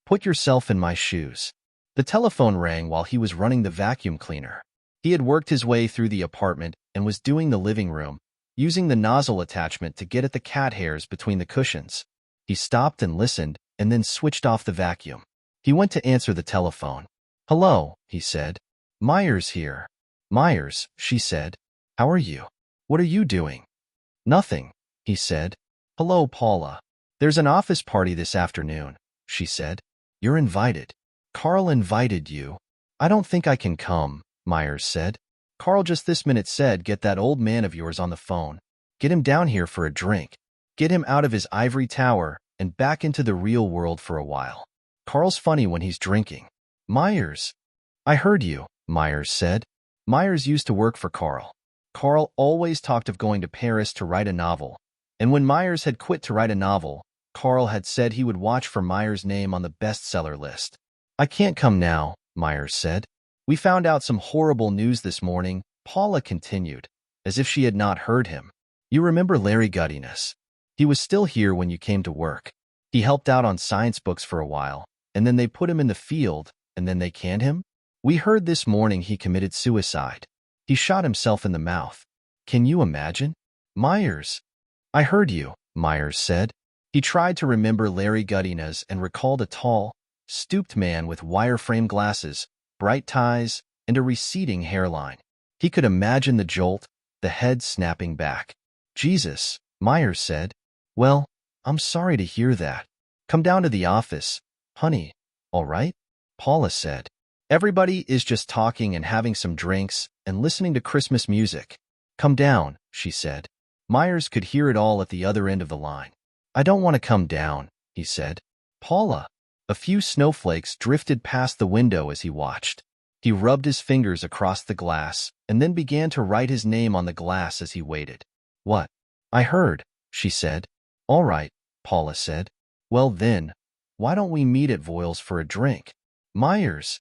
Put yourself in my shoes. The telephone rang while he was running the vacuum cleaner. He had worked his way through the apartment and was doing the living room, using the nozzle attachment to get at the cat hairs between the cushions. He stopped and listened, and then switched off the vacuum. He went to answer the telephone. "Hello," he said. "Myers here." "Myers," she said. "How are you? What are you doing?" "Nothing," he said. "Hello, Paula. There's an office party this afternoon," she said. "You're invited." "Carl invited you." "I don't think I can come," Myers said. "Carl just this minute said get that old man of yours on the phone. Get him down here for a drink. Get him out of his ivory tower and back into the real world for a while. Carl's funny when he's drinking." "Myers." "I heard you," Myers said. Myers used to work for Carl. Carl always talked of going to Paris to write a novel, and when Myers had quit to write a novel, Carl had said he would watch for Myers' name on the bestseller list. "I can't come now," Myers said. "We found out some horrible news this morning," Paula continued, as if she had not heard him. "You remember Larry Guddiness? He was still here when you came to work. He helped out on science books for a while, and then they put him in the field, and then they canned him. We heard this morning he committed suicide. He shot himself in the mouth. Can you imagine?" "Myers." "I heard you," Myers said. He tried to remember Larry Guddiness and recalled a tall, stooped man with wireframe glasses, bright ties, and a receding hairline. He could imagine the jolt, the head snapping back. "Jesus," Myers said. "Well, I'm sorry to hear that. Come down to the office, honey, all right?" Paula said. "Everybody is just talking and having some drinks and listening to Christmas music. Come down," she said. Myers could hear it all at the other end of the line. "I don't want to come down," he said. "Paula." A few snowflakes drifted past the window as he watched. He rubbed his fingers across the glass and then began to write his name on the glass as he waited. "What?" "I heard," she said. "All right," Paula said. "Well then, why don't we meet at Voiles for a drink?" "Myers."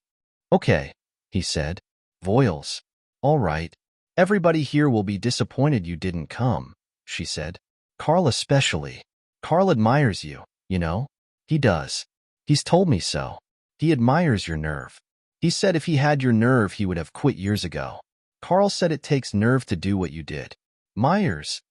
"Okay," he said. "Voiles. All right. Everybody here will be disappointed you didn't come," she said. "Carl especially. Carl admires you, you know. He does. He's told me so. He admires your nerve. He said if he had your nerve he would have quit years ago. Carl said it takes nerve to do what you did." "Myers."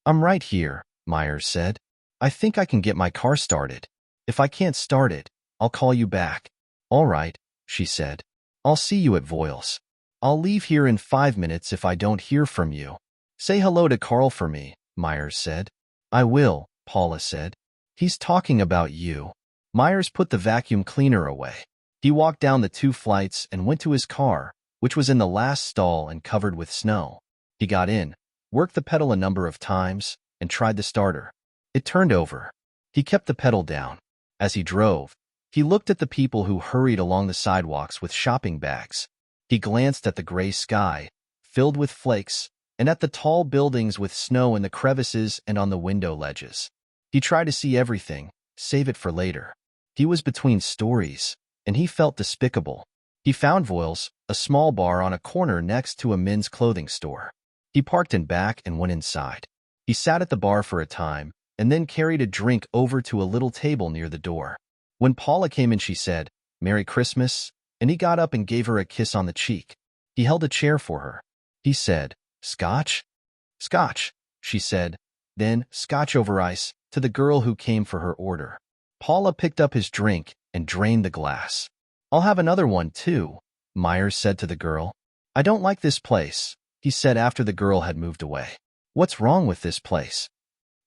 "I'm right here," Myers said. "I think I can get my car started. If I can't start it, I'll call you back." "All right," she said. "I'll see you at Voiles. I'll leave here in 5 minutes if I don't hear from you. Say hello to Carl for me," Myers said. "I will," Paula said. "He's talking about you." Myers put the vacuum cleaner away. He walked down the 2 flights and went to his car, which was in the last stall and covered with snow. He got in, worked the pedal a number of times, and tried the starter. It turned over. He kept the pedal down. As he drove, he looked at the people who hurried along the sidewalks with shopping bags. He glanced at the gray sky, filled with flakes, and at the tall buildings with snow in the crevices and on the window ledges. He tried to see everything, save it for later. He was between stories, and he felt despicable. He found Voiles, a small bar on a corner next to a men's clothing store. He parked in back and went inside. He sat at the bar for a time, and then carried a drink over to a little table near the door. When Paula came in, she said, "Merry Christmas," and he got up and gave her a kiss on the cheek. He held a chair for her. He said, "Scotch?" "Scotch," she said, then "Scotch over ice," to the girl who came for her order. Paula picked up his drink and drained the glass. "I'll have another one, too," Myers said to the girl. "I don't like this place," he said after the girl had moved away. "What's wrong with this place?"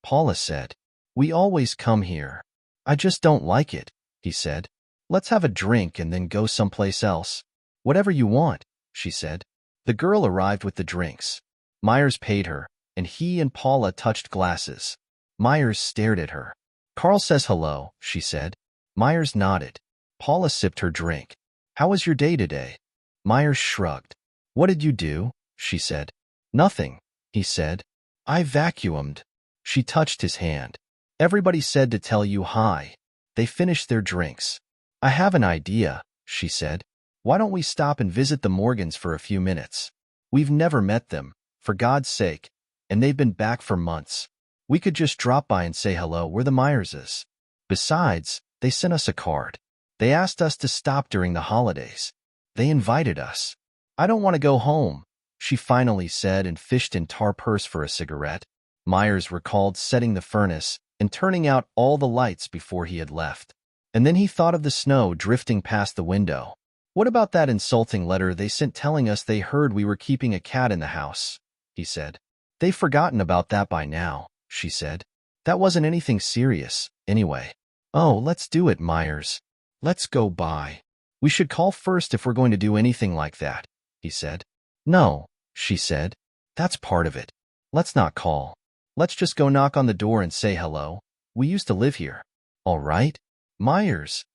Paula said. "We always come here." "I just don't like it," he said. "Let's have a drink and then go someplace else." "Whatever you want," she said. The girl arrived with the drinks. Myers paid her, and he and Paula touched glasses. Myers stared at her. "Carl says hello," she said. Myers nodded. Paula sipped her drink. "How was your day today?" Myers shrugged. "What did you do?" she said. "Nothing," he said. "I vacuumed." She touched his hand. "Everybody said to tell you hi." They finished their drinks. "I have an idea," she said. "Why don't we stop and visit the Morgans for a few minutes? We've never met them, for God's sake, and they've been back for months. We could just drop by and say hello. We're the Myerses. Besides, they sent us a card." They asked us to stop during the holidays. They invited us. I don't want to go home, she finally said and fished in Tar purse for a cigarette. Myers recalled setting the furnace and turning out all the lights before he had left. And then he thought of the snow drifting past the window. What about that insulting letter they sent telling us they heard we were keeping a cat in the house? He said. They've forgotten about that by now, she said. That wasn't anything serious, anyway. Oh, let's do it, Myers. Let's go by. We should call first if we're going to do anything like that, he said. No, she said. That's part of it. Let's not call. Let's just go knock on the door and say hello. We used to live here. All right? Myers.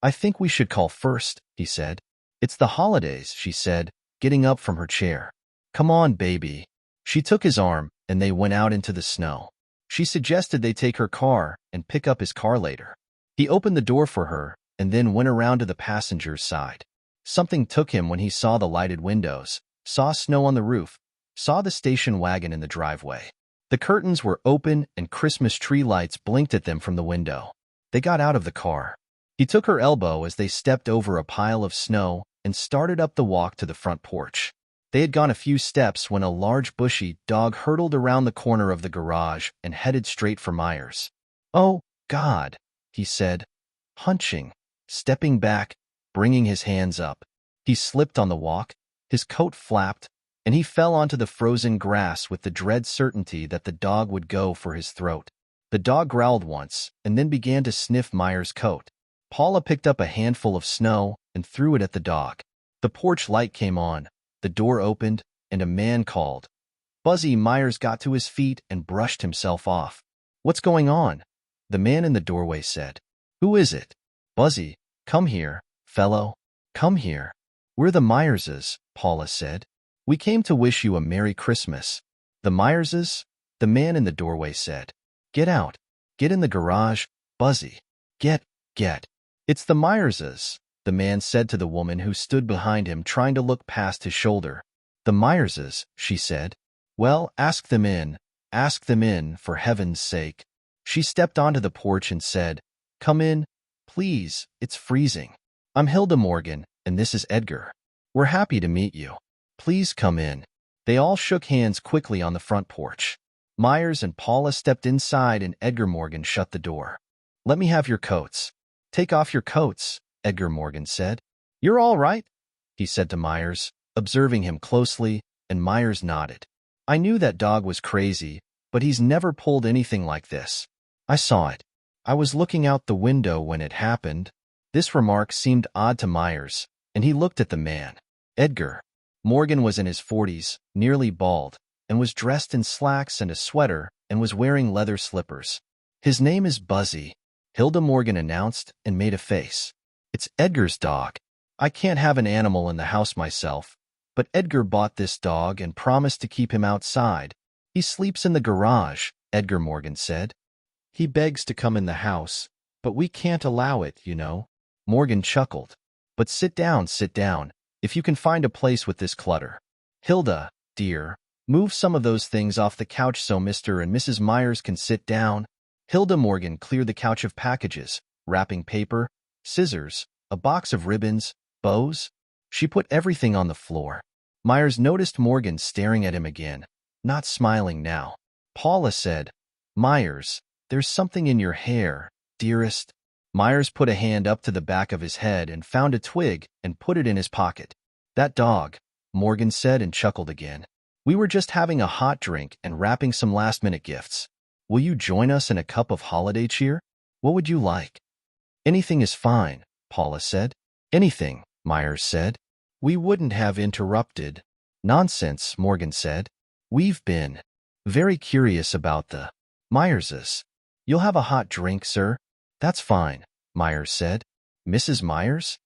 I think we should call first, he said. It's the holidays, she said, getting up from her chair. Come on, baby. She took his arm, and they went out into the snow. She suggested they take her car and pick up his car later. He opened the door for her and then went around to the passenger's side. Something took him when he saw the lighted windows, saw snow on the roof, saw the station wagon in the driveway. The curtains were open and Christmas tree lights blinked at them from the window. They got out of the car. He took her elbow as they stepped over a pile of snow and started up the walk to the front porch. They had gone a few steps when a large bushy dog hurtled around the corner of the garage and headed straight for Myers. Oh, God, he said, hunching, stepping back, bringing his hands up. He slipped on the walk, his coat flapped, and he fell onto the frozen grass with the dread certainty that the dog would go for his throat. The dog growled once and then began to sniff Myers' coat. Paula picked up a handful of snow and threw it at the dog. The porch light came on, the door opened, and a man called. Buzzy. Myers got to his feet and brushed himself off. What's going on? The man in the doorway said. Who is it? Buzzy, come here, fellow. Come here. We're the Myerses, Paula said. We came to wish you a Merry Christmas. The Myerses? The man in the doorway said. Get out. Get in the garage, Buzzy. Get. It's the Myerses, the man said to the woman who stood behind him trying to look past his shoulder. The Myerses, she said. Well, ask them in, for heaven's sake. She stepped onto the porch and said, Come in, please, it's freezing. I'm Hilda Morgan, and this is Edgar. We're happy to meet you. Please come in. They all shook hands quickly on the front porch. Myers and Paula stepped inside and Edgar Morgan shut the door. Let me have your coats. Take off your coats, Edgar Morgan said. You're all right? He said to Myers, observing him closely, and Myers nodded. I knew that dog was crazy, but he's never pulled anything like this. I saw it. I was looking out the window when it happened. This remark seemed odd to Myers, and he looked at the man. Edgar Morgan was in his 40s, nearly bald, and was dressed in slacks and a sweater and was wearing leather slippers. His name is Buzzy, Hilda Morgan announced and made a face. It's Edgar's dog. I can't have an animal in the house myself, but Edgar bought this dog and promised to keep him outside. He sleeps in the garage, Edgar Morgan said. He begs to come in the house, but we can't allow it, you know. Morgan chuckled. But sit down, if you can find a place with this clutter. Hilda, dear, move some of those things off the couch so Mr. and Mrs. Myers can sit down. Hilda Morgan cleared the couch of packages, wrapping paper, scissors, a box of ribbons, bows. She put everything on the floor. Myers noticed Morgan staring at him again, not smiling now. Paula said, Myers, there's something in your hair, dearest. Myers put a hand up to the back of his head and found a twig and put it in his pocket. That dog, Morgan said and chuckled again. We were just having a hot drink and wrapping some last-minute gifts. Will you join us in a cup of holiday cheer? What would you like? Anything is fine, Paula said. Anything, Myers said. We wouldn't have interrupted. Nonsense, Morgan said. We've been very curious about the Myerses. You'll have a hot drink, sir? That's fine, Myers said. Mrs. Myers?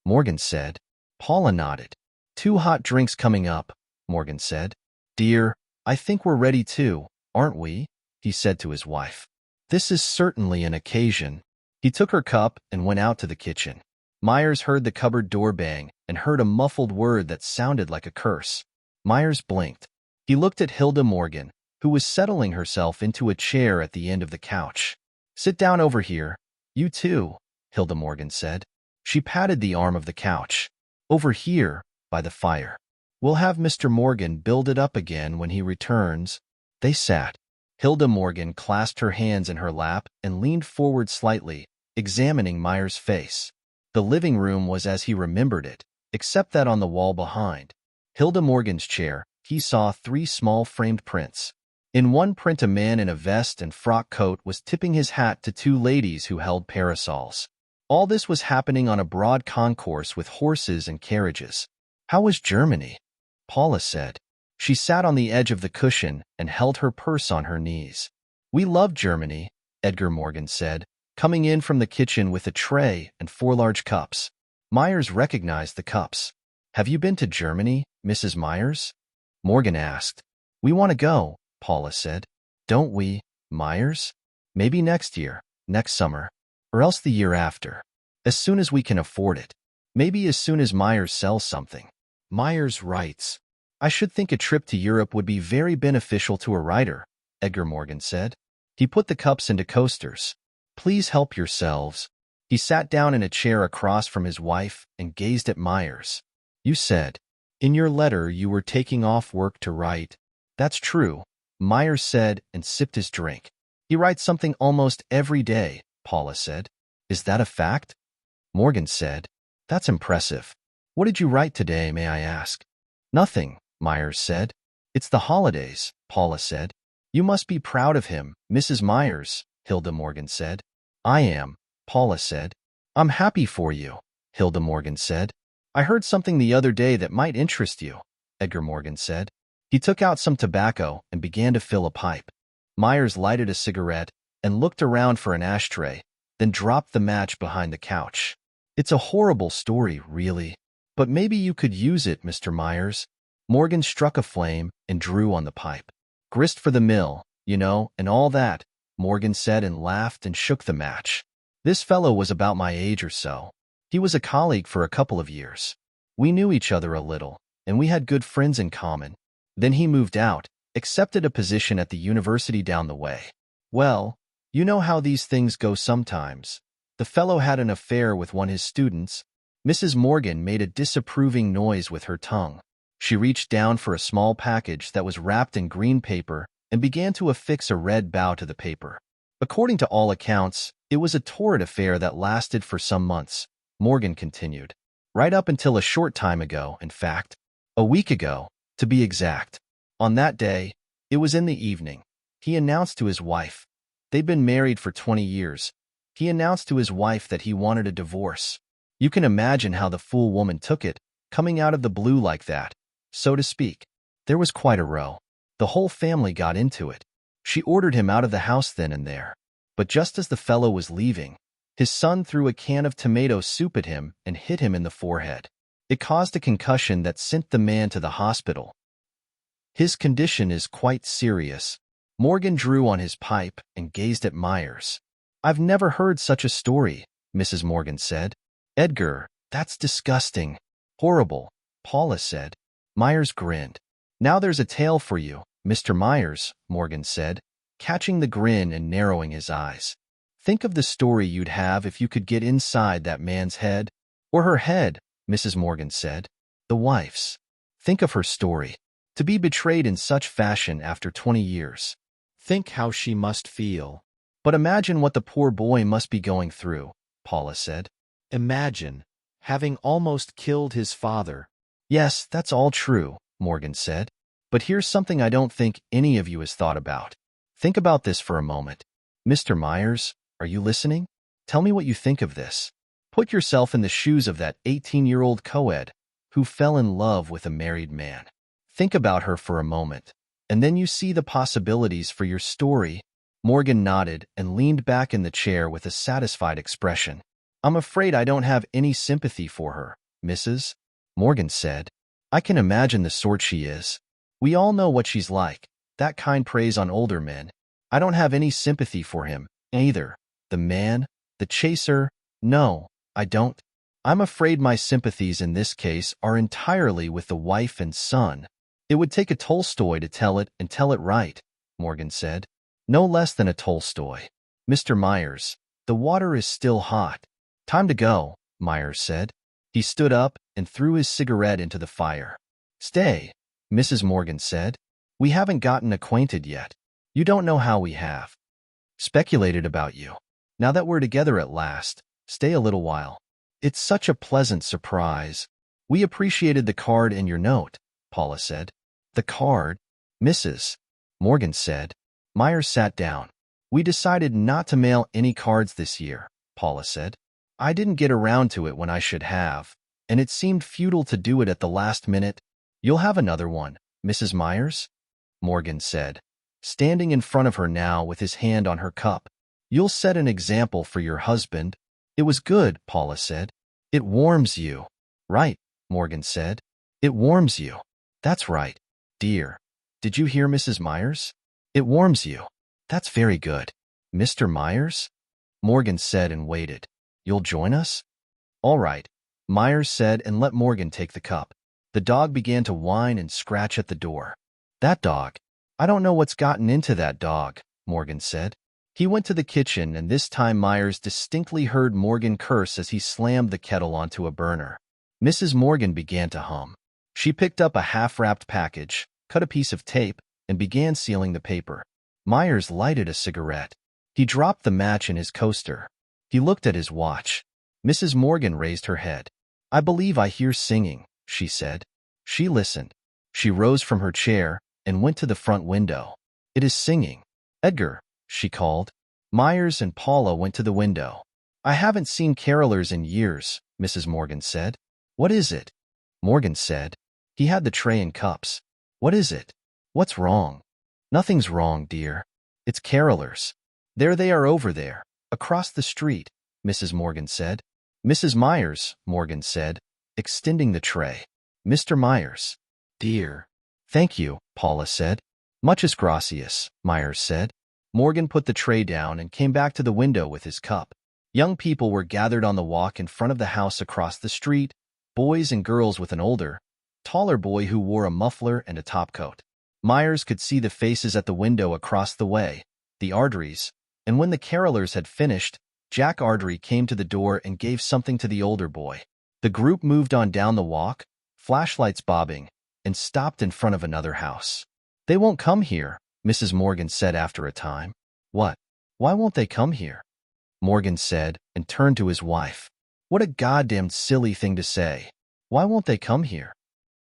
Morgan said. Paula nodded. 2 hot drinks coming up, Morgan said. Dear, I think we're ready too, aren't we? He said to his wife. This is certainly an occasion. He took her cup and went out to the kitchen. Myers heard the cupboard door bang and heard a muffled word that sounded like a curse. Myers blinked. He looked at Hilda Morgan, who was settling herself into a chair at the end of the couch. Sit down over here. You too, Hilda Morgan said. She patted the arm of the couch. Over here, by the fire. We'll have Mr. Morgan build it up again when he returns. They sat. Hilda Morgan clasped her hands in her lap and leaned forward slightly, examining Myers' face. The living room was as he remembered it, except that on the wall behind Hilda Morgan's chair, he saw 3 small framed prints. In one print, a man in a vest and frock coat was tipping his hat to 2 ladies who held parasols. All this was happening on a broad concourse with horses and carriages. How was Germany? Paula said. She sat on the edge of the cushion and held her purse on her knees. We love Germany, Edgar Morgan said, coming in from the kitchen with a tray and 4 large cups. Myers recognized the cups. Have you been to Germany, Mrs. Myers? Morgan asked. We want to go, Paula said. Don't we, Myers? Maybe next year, next summer, or else the year after. As soon as we can afford it. Maybe as soon as Myers sells something. Myers writes. I should think a trip to Europe would be very beneficial to a writer, Edgar Morgan said. He put the cups into coasters. Please help yourselves. He sat down in a chair across from his wife and gazed at Myers. You said, in your letter you were taking off work to write. That's true, Myers said and sipped his drink. He writes something almost every day, Paula said. Is that a fact? Morgan said. That's impressive. What did you write today, may I ask? Nothing, Myers said. It's the holidays, Paula said. You must be proud of him, Mrs. Myers, Hilda Morgan said. I am, Paula said. I'm happy for you, Hilda Morgan said. I heard something the other day that might interest you, Edgar Morgan said. He took out some tobacco and began to fill a pipe. Myers lighted a cigarette and looked around for an ashtray, then dropped the match behind the couch. It's a horrible story, really. But maybe you could use it, Mr. Myers. Morgan struck a flame and drew on the pipe. Grist for the mill, you know, and all that, Morgan said and laughed and shook the match. This fellow was about my age or so. He was a colleague for a couple of years. We knew each other a little, and we had good friends in common. Then he moved out, accepted a position at the university down the way. Well, you know how these things go sometimes. The fellow had an affair with one of his students. Mrs. Morgan made a disapproving noise with her tongue. She reached down for a small package that was wrapped in green paper and began to affix a red bow to the paper. According to all accounts, it was a torrid affair that lasted for some months, Morgan continued. Right up until a short time ago, in fact. A week ago, to be exact. On that day, it was in the evening, he announced to his wife. They'd been married for 20 years. He announced to his wife that he wanted a divorce. You can imagine how the fool woman took it, coming out of the blue like that, so to speak. There was quite a row. The whole family got into it. She ordered him out of the house then and there. But just as the fellow was leaving, his son threw a can of tomato soup at him and hit him in the forehead. It caused a concussion that sent the man to the hospital. His condition is quite serious. Morgan drew on his pipe and gazed at Myers. I've never heard such a story, Mrs. Morgan said. Edgar, that's disgusting. Horrible, Paula said. Myers grinned. Now there's a tale for you, Mr. Myers, Morgan said, catching the grin and narrowing his eyes. Think of the story you'd have if you could get inside that man's head. Or her head, Mrs. Morgan said. The wife's. Think of her story. To be betrayed in such fashion after 20 years. Think how she must feel. But imagine what the poor boy must be going through, Paula said. Imagine having almost killed his father. Yes, that's all true, Morgan said. But here's something I don't think any of you has thought about. Think about this for a moment. Mr. Myers, are you listening? Tell me what you think of this. Put yourself in the shoes of that 18-year-old co-ed who fell in love with a married man. Think about her for a moment, and then you see the possibilities for your story. Morgan nodded and leaned back in the chair with a satisfied expression. I'm afraid I don't have any sympathy for her, Mrs. Morgan said. I can imagine the sort she is. We all know what she's like, that kind preys on older men. I don't have any sympathy for him, either. The man, the chaser, no, I don't. I'm afraid my sympathies in this case are entirely with the wife and son. It would take a Tolstoy to tell it and tell it right, Morgan said. No less than a Tolstoy. Mr. Myers, the water is still hot. Time to go, Myers said. He stood up and threw his cigarette into the fire. Stay, Mrs. Morgan said. We haven't gotten acquainted yet. You don't know how we have speculated about you. Now that we're together at last, stay a little while. It's such a pleasant surprise. We appreciated the card and your note, Paula said. The card? Mrs. Morgan said. Myers sat down. We decided not to mail any cards this year, Paula said. I didn't get around to it when I should have, and it seemed futile to do it at the last minute. You'll have another one, Mrs. Myers? Morgan said, standing in front of her now with his hand on her cup. You'll set an example for your husband. It was good, Paula said. It warms you. Right, Morgan said. It warms you. That's right, dear. Did you hear Mrs. Myers? It warms you. That's very good. Mr. Myers? Morgan said and waited. You'll join us? All right, Myers said and let Morgan take the cup. The dog began to whine and scratch at the door. That dog. I don't know what's gotten into that dog, Morgan said. He went to the kitchen, and this time Myers distinctly heard Morgan curse as he slammed the kettle onto a burner. Mrs. Morgan began to hum. She picked up a half-wrapped package, cut a piece of tape, and began sealing the paper. Myers lighted a cigarette. He dropped the match in his coaster. He looked at his watch. Mrs. Morgan raised her head. I believe I hear singing, she said. She listened. She rose from her chair and went to the front window. It is singing. Edgar, she called. Myers and Paula went to the window. I haven't seen carolers in years, Mrs. Morgan said. What is it? Morgan said. He had the tray and cups. What is it? What's wrong? Nothing's wrong, dear. It's carolers. There they are over there, across the street, Mrs. Morgan said. Mrs. Myers, Morgan said, extending the tray. Mr. Myers. Dear. Thank you, Paula said. Muchas gracias, Myers said. Morgan put the tray down and came back to the window with his cup. Young people were gathered on the walk in front of the house across the street, boys and girls with an older, taller boy who wore a muffler and a topcoat. Myers could see the faces at the window across the way, the Ardrys, and when the carolers had finished, Jack Ardry came to the door and gave something to the older boy. The group moved on down the walk, flashlights bobbing, and stopped in front of another house. They won't come here, Mrs. Morgan said after a time. What? Why won't they come here? Morgan said and turned to his wife. What a goddamned silly thing to say. Why won't they come here?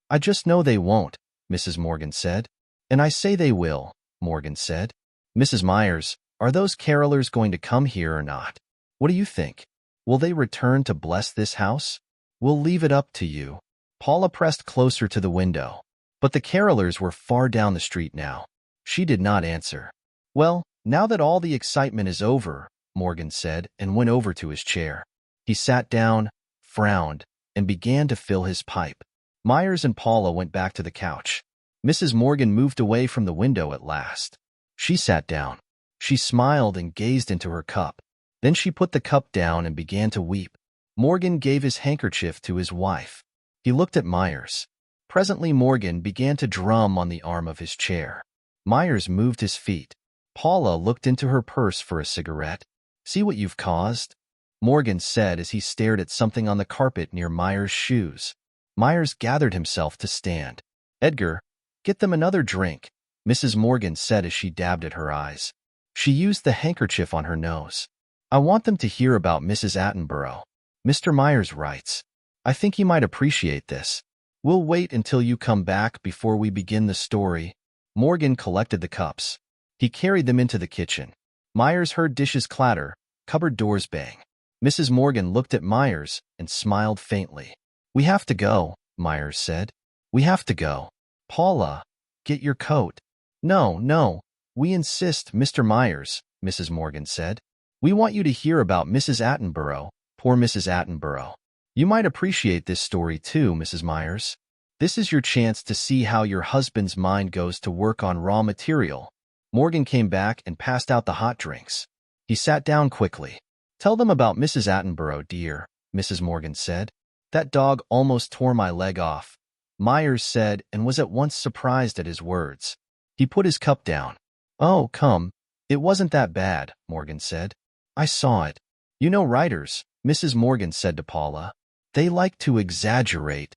I just know they won't, Mrs. Morgan said. And I say they will, Morgan said. Mrs. Myers, are those carolers going to come here or not? What do you think? Will they return to bless this house? We'll leave it up to you. Paula pressed closer to the window. But the carolers were far down the street now. She did not answer. Well, now that all the excitement is over, Morgan said and went over to his chair. He sat down, frowned, and began to fill his pipe. Myers and Paula went back to the couch. Mrs. Morgan moved away from the window at last. She sat down. She smiled and gazed into her cup. Then she put the cup down and began to weep. Morgan gave his handkerchief to his wife. He looked at Myers. Presently Morgan began to drum on the arm of his chair. Myers moved his feet. Paula looked into her purse for a cigarette. See what you've caused? Morgan said as he stared at something on the carpet near Myers' shoes. Myers gathered himself to stand. Edgar, get them another drink, Mrs. Morgan said as she dabbed at her eyes. She used the handkerchief on her nose. I want them to hear about Mrs. Attenborough. Mr. Myers writes. I think he might appreciate this. We'll wait until you come back before we begin the story. Morgan collected the cups. He carried them into the kitchen. Myers heard dishes clatter, cupboard doors bang. Mrs. Morgan looked at Myers and smiled faintly. We have to go, Myers said. We have to go. Paula, get your coat. No, we insist, Mr. Myers, Mrs. Morgan said. We want you to hear about Mrs. Attenborough, poor Mrs. Attenborough. You might appreciate this story too, Mrs. Myers. This is your chance to see how your husband's mind goes to work on raw material. Morgan came back and passed out the hot drinks. He sat down quickly. Tell them about Mrs. Attenborough, dear, Mrs. Morgan said. That dog almost tore my leg off, Myers said and was at once surprised at his words. He put his cup down. Oh, come. It wasn't that bad, Morgan said. I saw it. You know writers, Mrs. Morgan said to Paula. They like to exaggerate.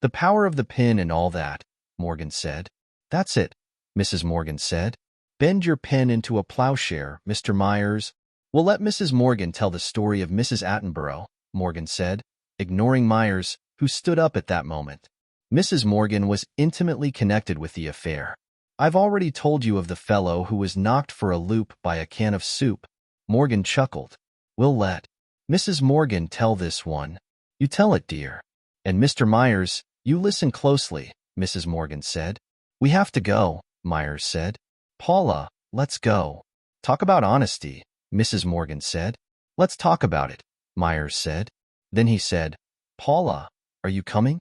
The power of the pen and all that, Morgan said. That's it, Mrs. Morgan said. Bend your pen into a plowshare, Mr. Myers. We'll let Mrs. Morgan tell the story of Mrs. Attenborough, Morgan said, ignoring Myers, who stood up at that moment. Mrs. Morgan was intimately connected with the affair. I've already told you of the fellow who was knocked for a loop by a can of soup. Morgan chuckled. We'll let Mrs. Morgan tell this one. You tell it, dear. And Mr. Myers, you listen closely, Mrs. Morgan said. We have to go, Myers said. Paula, let's go. Talk about honesty, Mrs. Morgan said. Let's talk about it, Myers said. Then he said, Paula, are you coming?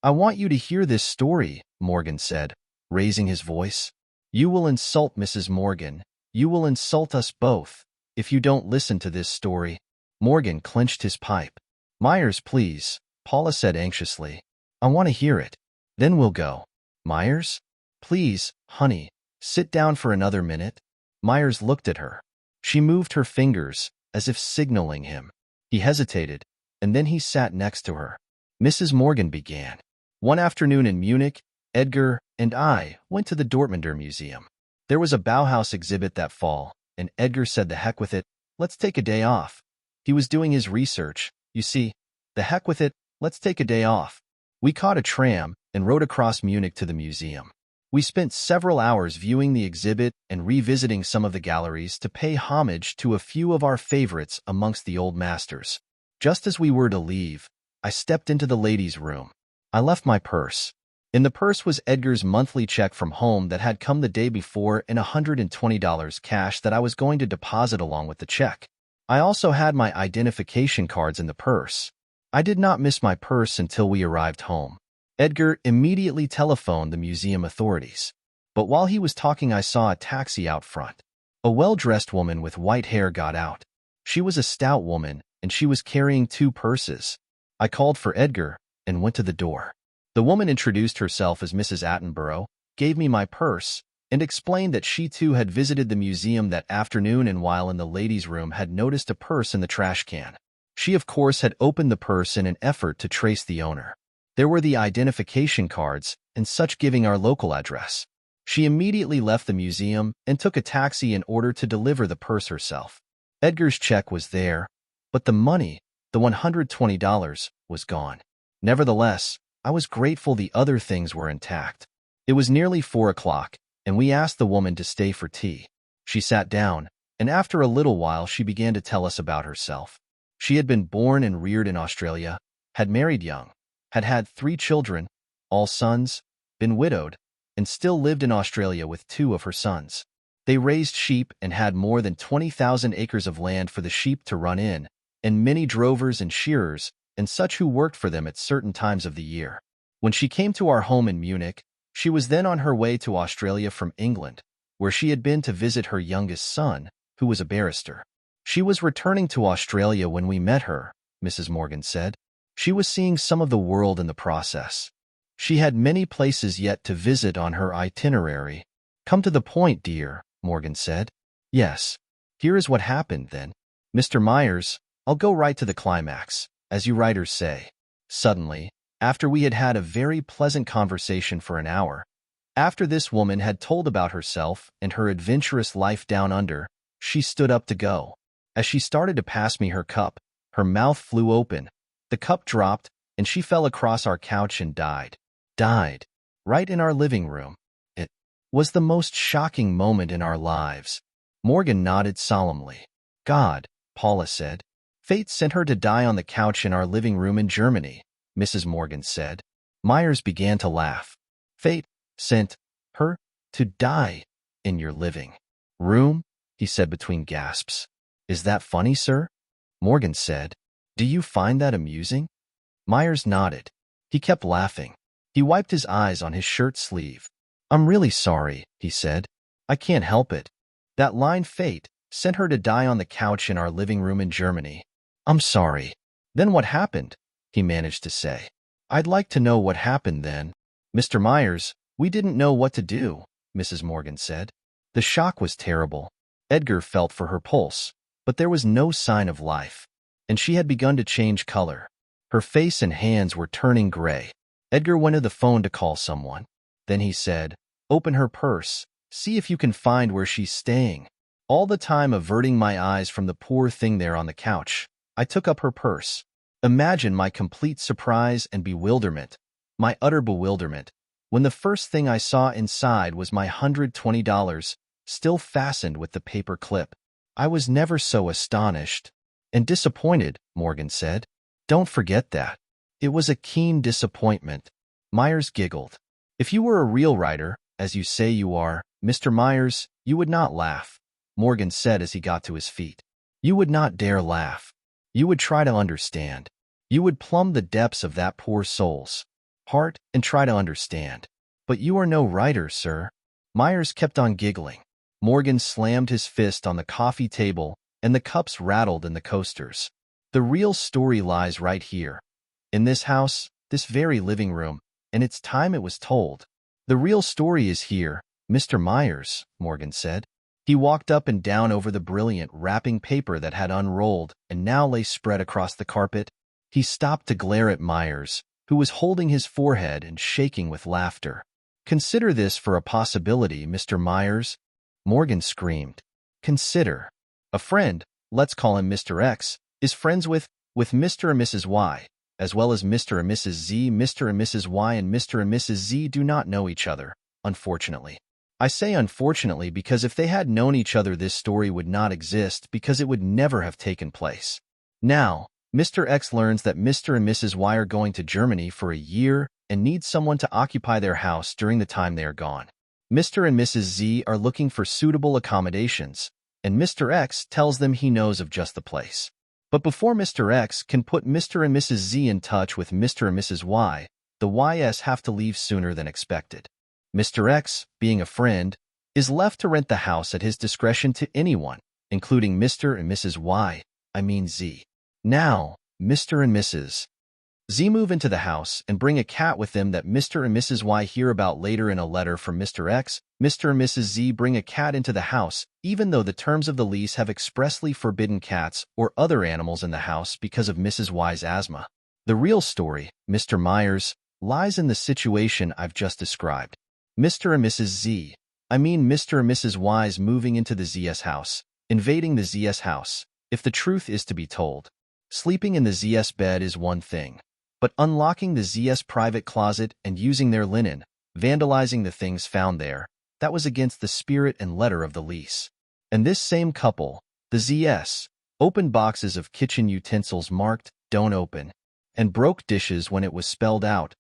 I want you to hear this story, Morgan said, raising his voice. You will insult Mrs. Morgan. You will insult us both if you don't listen to this story. Morgan clenched his pipe. Myers, please, Paula said anxiously. I want to hear it. Then we'll go. Myers? Please, honey, sit down for another minute. Myers looked at her. She moved her fingers, as if signaling him. He hesitated, and then he sat next to her. Mrs. Morgan began. One afternoon in Munich, Edgar and I went to the Dortmunder Museum. There was a Bauhaus exhibit that fall, and Edgar said the heck with it, let's take a day off. He was doing his research, you see. The heck with it, let's take a day off. We caught a tram and rode across Munich to the museum. We spent several hours viewing the exhibit and revisiting some of the galleries to pay homage to a few of our favorites amongst the old masters. Just as we were to leave, I stepped into the ladies' room. I left my purse. In the purse was Edgar's monthly check from home that had come the day before and $120 cash that I was going to deposit along with the check. I also had my identification cards in the purse. I did not miss my purse until we arrived home. Edgar immediately telephoned the museum authorities. But while he was talking, I saw a taxi out front. A well-dressed woman with white hair got out. She was a stout woman, and she was carrying 2 purses. I called for Edgar and went to the door. The woman introduced herself as Mrs. Attenborough, gave me my purse, and explained that she too had visited the museum that afternoon and while in the ladies' room had noticed a purse in the trash can. She, of course, had opened the purse in an effort to trace the owner. There were the identification cards and such giving our local address. She immediately left the museum and took a taxi in order to deliver the purse herself. Edgar's check was there, but the money, the $120, was gone. Nevertheless, I was grateful the other things were intact. It was nearly 4 o'clock, and we asked the woman to stay for tea. She sat down, and after a little while she began to tell us about herself. She had been born and reared in Australia, had married young, had had 3 children, all sons, been widowed, and still lived in Australia with 2 of her sons. They raised sheep and had more than 20,000 acres of land for the sheep to run in, and many drovers and shearers, and such who worked for them at certain times of the year. When she came to our home in Munich, she was then on her way to Australia from England, where she had been to visit her youngest son, who was a barrister. She was returning to Australia when we met her, Mrs. Morgan said. She was seeing some of the world in the process. She had many places yet to visit on her itinerary. Come to the point, dear, Morgan said. Yes. Here is what happened then. Mr. Myers, I'll go right to the climax, as you writers say. Suddenly, after we had had a very pleasant conversation for an hour, after this woman had told about herself and her adventurous life down under, she stood up to go. As she started to pass me her cup, her mouth flew open, the cup dropped, and she fell across our couch and died. Died. Right in our living room. It was the most shocking moment in our lives. Morgan nodded solemnly. God, Paula said. Fate sent her to die on the couch in our living room in Germany, Mrs. Morgan said. Myers began to laugh. Fate sent her to die in your living room, he said between gasps. Is that funny, sir? Morgan said. Do you find that amusing? Myers nodded. He kept laughing. He wiped his eyes on his shirt sleeve. I'm really sorry, he said. I can't help it. That line, fate sent her to die on the couch in our living room in Germany. I'm sorry. Then what happened? He managed to say. I'd like to know what happened then. Mr. Myers, we didn't know what to do, Mrs. Morgan said. The shock was terrible. Edgar felt for her pulse, but there was no sign of life. and she had begun to change color. Her face and hands were turning gray. Edgar went to the phone to call someone. Then he said, "Open her purse. See if you can find where she's staying." All the time averting my eyes from the poor thing there on the couch, I took up her purse. Imagine my complete surprise and bewilderment, my utter bewilderment, when the first thing I saw inside was my $120, still fastened with the paper clip. I was never so astonished and disappointed, Morgan said. Don't forget that. It was a keen disappointment. Myers giggled. If you were a real writer, as you say you are, Mr. Myers, you would not laugh, Morgan said as he got to his feet. You would not dare laugh. You would try to understand. You would plumb the depths of that poor soul's heart and try to understand. But you are no writer, sir. Myers kept on giggling. Morgan slammed his fist on the coffee table, and the cups rattled in the coasters. The real story lies right here. In this house, this very living room, and it's time it was told. The real story is here, Mr. Myers, Morgan said. He walked up and down over the brilliant wrapping paper that had unrolled and now lay spread across the carpet. He stopped to glare at Myers, who was holding his forehead and shaking with laughter. Consider this for a possibility, Mr. Myers, Morgan screamed. Consider. A friend, let's call him Mr. X, is friends with Mr. and Mrs. Y, as well as Mr. and Mrs. Z. Mr. and Mrs. Y and Mr. and Mrs. Z do not know each other, unfortunately. I say unfortunately because if they had known each other, this story would not exist because it would never have taken place. Now, Mr. X learns that Mr. and Mrs. Y are going to Germany for a year and need someone to occupy their house during the time they are gone. Mr. and Mrs. Z are looking for suitable accommodations, and Mr. X tells them he knows of just the place. But before Mr. X can put Mr. and Mrs. Z in touch with Mr. and Mrs. Y, the YS have to leave sooner than expected. Mr. X, being a friend, is left to rent the house at his discretion to anyone, including Mr. and Mrs. Y, I mean Z. Now, Mr. and Mrs. Z move into the house and bring a cat with them that Mr. and Mrs. Y hear about later in a letter from Mr. X. Mr. and Mrs. Z bring a cat into the house, even though the terms of the lease have expressly forbidden cats or other animals in the house because of Mrs. Y's asthma. The real story, Mr. Myers, lies in the situation I've just described. Mr. and Mrs. Z, I mean Mr. and Mrs. Y's moving into the ZS house, invading the ZS house, if the truth is to be told. Sleeping in the ZS bed is one thing, but unlocking the ZS private closet and using their linen, vandalizing the things found there, that was against the spirit and letter of the lease. And this same couple, the ZS, opened boxes of kitchen utensils marked, "Don't open," and broke dishes when it was spelled out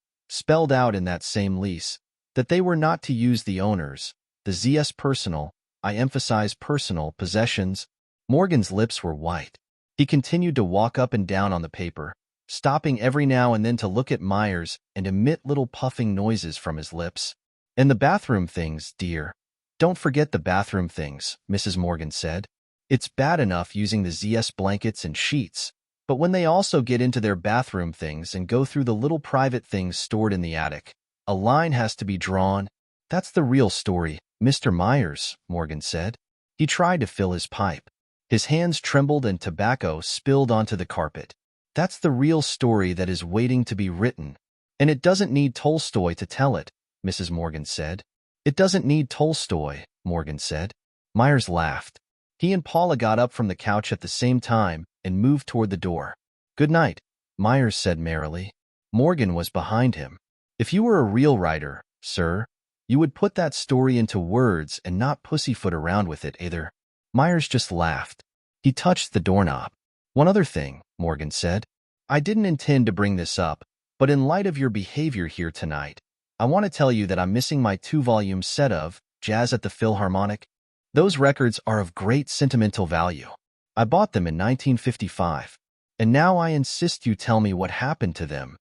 in that same lease, that they were not to use the owners, the ZS personal, I emphasize personal, possessions. Morgan's lips were white. He continued to walk up and down on the paper, stopping every now and then to look at Myers and emit little puffing noises from his lips. "And the bathroom things, dear. Don't forget the bathroom things," Mrs. Morgan said. "It's bad enough using the ZS blankets and sheets, but when they also get into their bathroom things and go through the little private things stored in the attic, a line has to be drawn." "That's the real story, Mr. Myers," Morgan said. He tried to fill his pipe. His hands trembled and tobacco spilled onto the carpet. "That's the real story that is waiting to be written. And it doesn't need Tolstoy to tell it," Mrs. Morgan said. "It doesn't need Tolstoy," Morgan said. Myers laughed. He and Paula got up from the couch at the same time and moved toward the door. "Good night," Myers said merrily. Morgan was behind him. "If you were a real writer, sir, you would put that story into words and not pussyfoot around with it either." Myers just laughed. He touched the doorknob. "One other thing," Morgan said. "I didn't intend to bring this up, but in light of your behavior here tonight, I want to tell you that I'm missing my 2-volume set of Jazz at the Philharmonic. Those records are of great sentimental value. I bought them in 1955, and now I insist you tell me what happened to them."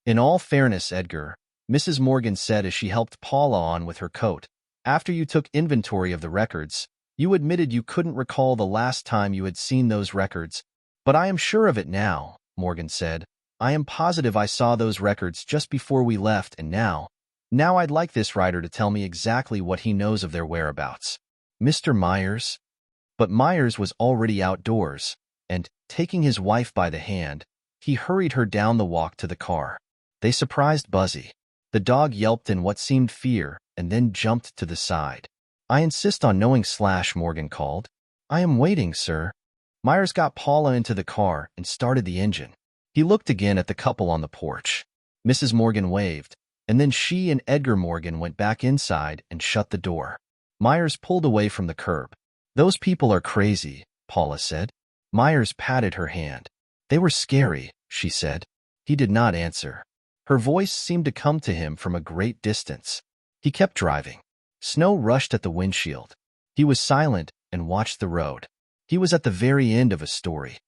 "In all fairness, Edgar," Mrs. Morgan said as she helped Paula on with her coat, "after you took inventory of the records, you admitted you couldn't recall the last time you had seen those records." "But I am sure of it now," Morgan said. "I am positive I saw those records just before we left, and now I'd like this writer to tell me exactly what he knows of their whereabouts." "Mr. Myers?" But Myers was already outdoors, and Taking his wife by the hand, he hurried her down the walk to the car. They surprised Buzzy. The dog yelped in what seemed fear and then jumped to the side. "I insist on knowing," Morgan called. "I am waiting, sir." Myers got Paula into the car and started the engine. He looked again at the couple on the porch. Mrs. Morgan waved, and then she and Edgar Morgan went back inside and shut the door. Myers pulled away from the curb. "Those people are crazy," Paula said. Myers patted her hand. "They were scary," she said. He did not answer. Her voice seemed to come to him from a great distance. He kept driving. Snow rushed at the windshield. He was silent and watched the road. He was at the very end of a story.